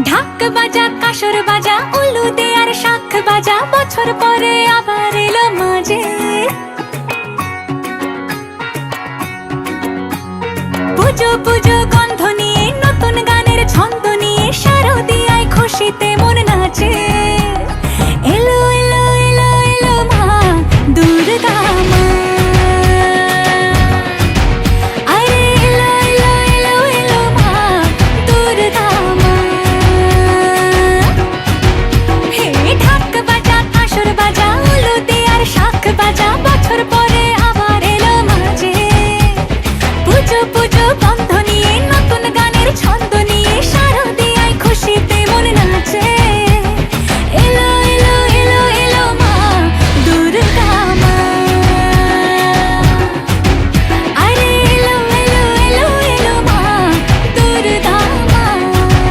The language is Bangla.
ঢাক বাজা কাসর বাজা উলু দে আর শাখ বাজা, বছর পরে আবার এলো মাঝে। পুজো পুজো গন্ধ নিয়ে নতুন গানের ছন্দ